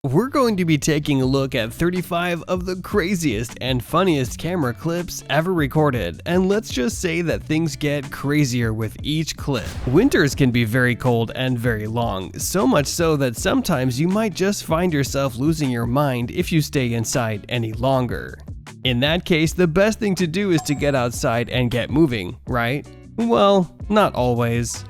We're going to be taking a look at 35 of the craziest and funniest camera clips ever recorded, and let's just say that things get crazier with each clip. Winters can be very cold and very long, so much so that sometimes you might just find yourself losing your mind if you stay inside any longer. In that case, the best thing to do is to get outside and get moving, right? Well, not always.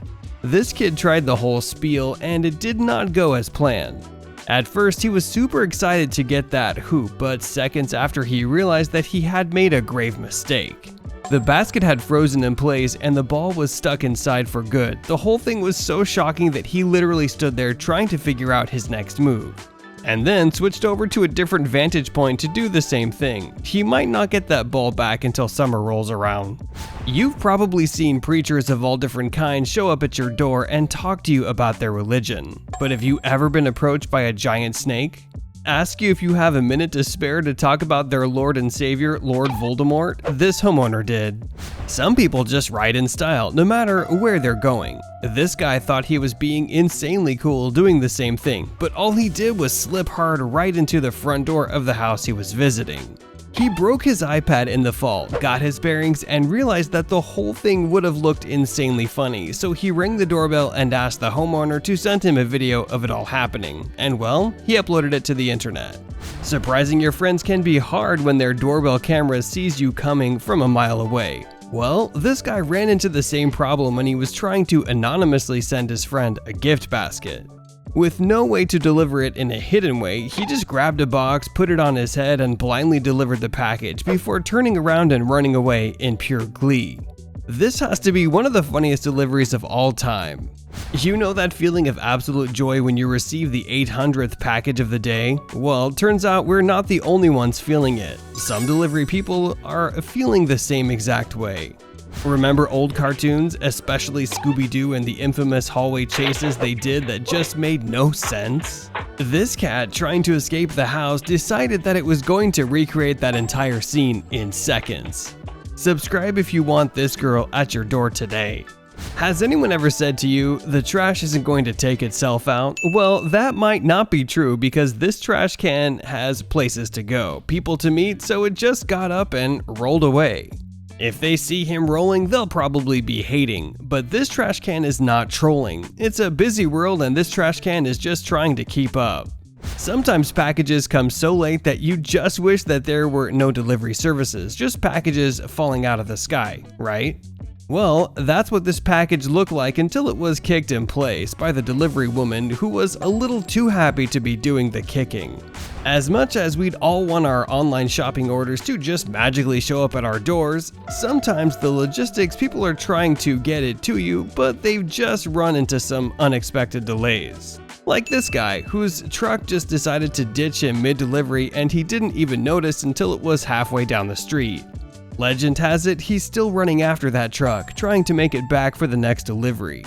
This kid tried the whole spiel and it did not go as planned. At first, he was super excited to get that hoop, but seconds after he realized that he had made a grave mistake. The basket had frozen in place and the ball was stuck inside for good. The whole thing was so shocking that he literally stood there trying to figure out his next move, and then switched over to a different vantage point to do the same thing. He might not get that ball back until summer rolls around. You've probably seen preachers of all different kinds show up at your door and talk to you about their religion. But have you ever been approached by a giant snake? Ask you if you have a minute to spare to talk about their Lord and Savior, Lord Voldemort? This homeowner did. Some people just ride in style, no matter where they're going. This guy thought he was being insanely cool doing the same thing, but all he did was slip hard right into the front door of the house he was visiting. He broke his iPad in the fall, got his bearings, and realized that the whole thing would have looked insanely funny, so he rang the doorbell and asked the homeowner to send him a video of it all happening, and well, he uploaded it to the internet. Surprising your friends can be hard when their doorbell camera sees you coming from a mile away. Well, this guy ran into the same problem when he was trying to anonymously send his friend a gift basket. With no way to deliver it in a hidden way, he just grabbed a box, put it on his head, and blindly delivered the package before turning around and running away in pure glee. This has to be one of the funniest deliveries of all time. You know that feeling of absolute joy when you receive the 800th package of the day? Well, turns out we're not the only ones feeling it. Some delivery people are feeling the same exact way. Remember old cartoons, especially Scooby-Doo and the infamous hallway chases they did that just made no sense? This cat, trying to escape the house, decided that it was going to recreate that entire scene in seconds. Subscribe if you want this girl at your door today. Has anyone ever said to you, the trash isn't going to take itself out? Well, that might not be true because this trash can has places to go, people to meet, so it just got up and rolled away. If they see him rolling, they'll probably be hating, but this trash can is not trolling. It's a busy world and this trash can is just trying to keep up. Sometimes packages come so late that you just wish that there were no delivery services, just packages falling out of the sky, right? Well, that's what this package looked like until it was kicked in place by the delivery woman who was a little too happy to be doing the kicking. As much as we'd all want our online shopping orders to just magically show up at our doors, sometimes the logistics people are trying to get it to you, but they've just run into some unexpected delays. Like this guy, whose truck just decided to ditch him mid-delivery and he didn't even notice until it was halfway down the street. Legend has it he's still running after that truck, trying to make it back for the next delivery.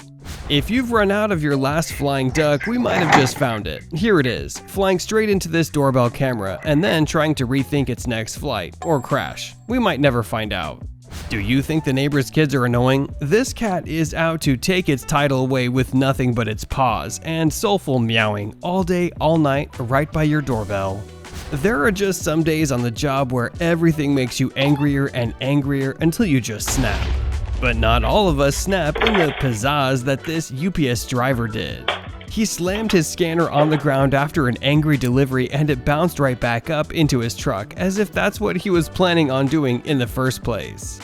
If you've run out of your last flying duck, we might have just found it. Here it is, flying straight into this doorbell camera and then trying to rethink its next flight, or crash. We might never find out. Do you think the neighbor's kids are annoying? This cat is out to take its title away with nothing but its paws and soulful meowing all day, all night, right by your doorbell. There are just some days on the job where everything makes you angrier and angrier until you just snap. But not all of us snap in the pizzazz that this UPS driver did. He slammed his scanner on the ground after an angry delivery and it bounced right back up into his truck as if that's what he was planning on doing in the first place.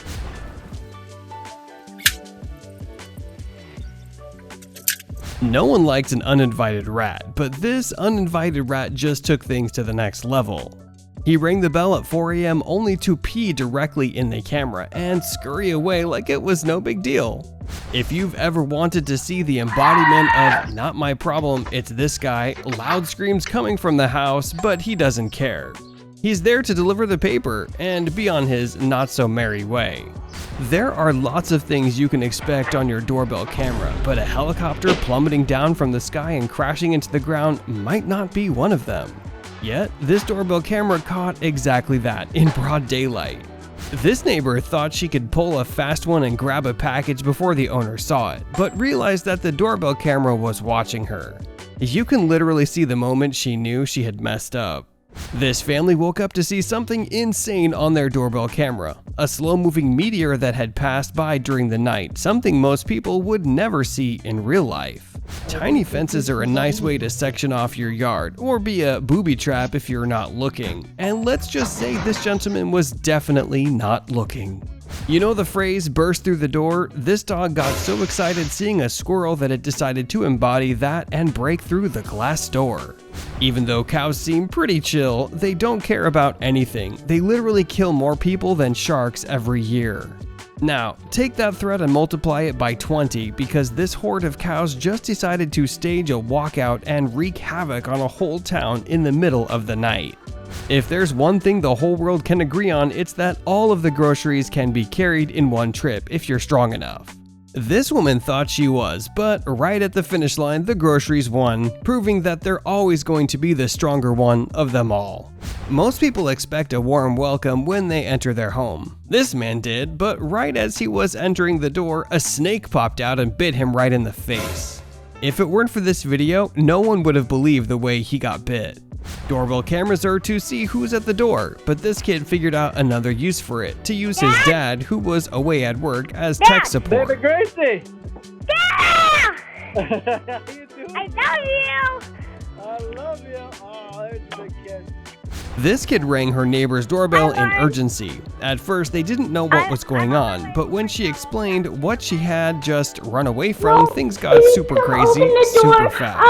No one likes an uninvited rat, but this uninvited rat just took things to the next level. He rang the bell at 4 AM only to pee directly in the camera and scurry away like it was no big deal. If you've ever wanted to see the embodiment of "not my problem, it's this guy," loud screams coming from the house, but he doesn't care. He's there to deliver the paper and be on his not-so-merry way. There are lots of things you can expect on your doorbell camera, but a helicopter plummeting down from the sky and crashing into the ground might not be one of them. Yet, this doorbell camera caught exactly that in broad daylight. This neighbor thought she could pull a fast one and grab a package before the owner saw it, but realized that the doorbell camera was watching her. You can literally see the moment she knew she had messed up. This family woke up to see something insane on their doorbell camera, a slow-moving meteor that had passed by during the night, something most people would never see in real life. Tiny fences are a nice way to section off your yard, or be a booby trap if you're not looking. And let's just say this gentleman was definitely not looking. You know the phrase, burst through the door? This dog got so excited seeing a squirrel that it decided to embody that and break through the glass door. Even though cows seem pretty chill, they don't care about anything. They literally kill more people than sharks every year. Now, take that threat and multiply it by 20 because this horde of cows just decided to stage a walkout and wreak havoc on a whole town in the middle of the night. If there's one thing the whole world can agree on, it's that all of the groceries can be carried in one trip if you're strong enough. This woman thought she was, but right at the finish line, the groceries won, proving that they're always going to be the stronger one of them all. Most people expect a warm welcome when they enter their home. This man did, but right as he was entering the door, a snake popped out and bit him right in the face. If it weren't for this video, no one would have believed the way he got bit. Doorbell cameras are to see who's at the door, but this kid figured out another use for it, to use his dad, who was away at work, as tech support. Baby Gracie! Yeah! How you doing? I love you! I love you. Oh, there's a big kid. This kid rang her neighbor's doorbell in urgency. At first, they didn't know what was going on, but when she explained what she had just run away from, things got super crazy, super fast.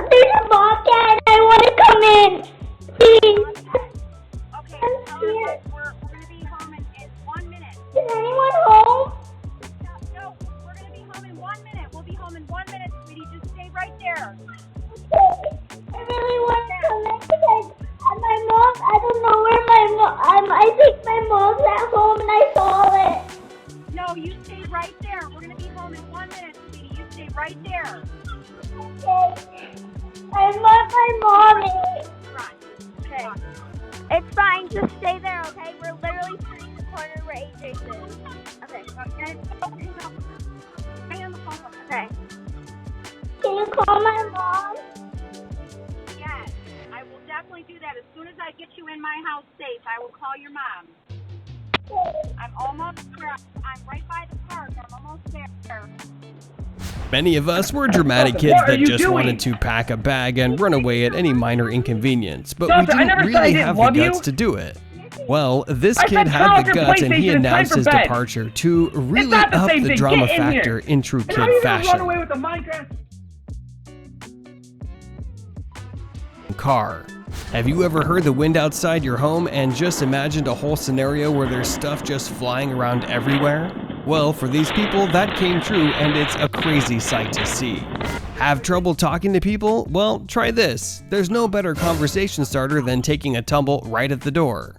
There's a bobcat. I want to come in. Please. Okay, we're going to be home in 1 minute. Is anyone home? No, we're going to be home in 1 minute. We'll be home in 1 minute, sweetie. Just stay right there. I really want to come in because my mom, I don't know where my mom, I think my mom's at home and I saw it. No, you stay right there. We're going to be home in 1 minute, sweetie. You stay right there. Okay. I want my mommy. Right. Okay. It's fine. Just stay there, okay? We're literally turning the corner where AJ is. Okay. Hang on the phone. Okay. Can you call my mom? Yes, I will definitely do that. As soon as I get you in my house safe, I will call your mom. I'm almost there. I'm right by the park. I'm almost there. Many of us were dramatic kids that just wanted to pack a bag and run away at any minor inconvenience, but we didn't really have the guts to do it. Well, this kid had the guts and he announced his departure to really up the drama factor in true kid fashion. Car. Have you ever heard the wind outside your home and just imagined a whole scenario where there's stuff just flying around everywhere? Well, for these people, that came true and it's a crazy sight to see. Have trouble talking to people? Well, try this. There's no better conversation starter than taking a tumble right at the door.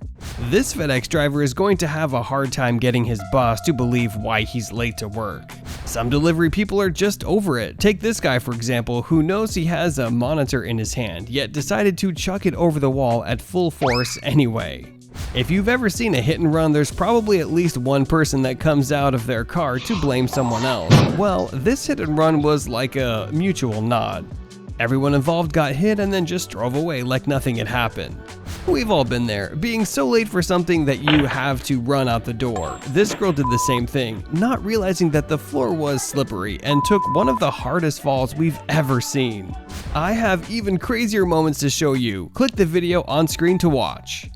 This FedEx driver is going to have a hard time getting his boss to believe why he's late to work. Some delivery people are just over it. Take this guy, for example, who knows he has a monitor in his hand, yet decided to chuck it over the wall at full force anyway. If you've ever seen a hit and run, there's probably at least one person that comes out of their car to blame someone else. Well, this hit and run was like a mutual nod. Everyone involved got hit and then just drove away like nothing had happened. We've all been there, being so late for something that you have to run out the door. This girl did the same thing, not realizing that the floor was slippery and took one of the hardest falls we've ever seen. I have even crazier moments to show you. Click the video on screen to watch.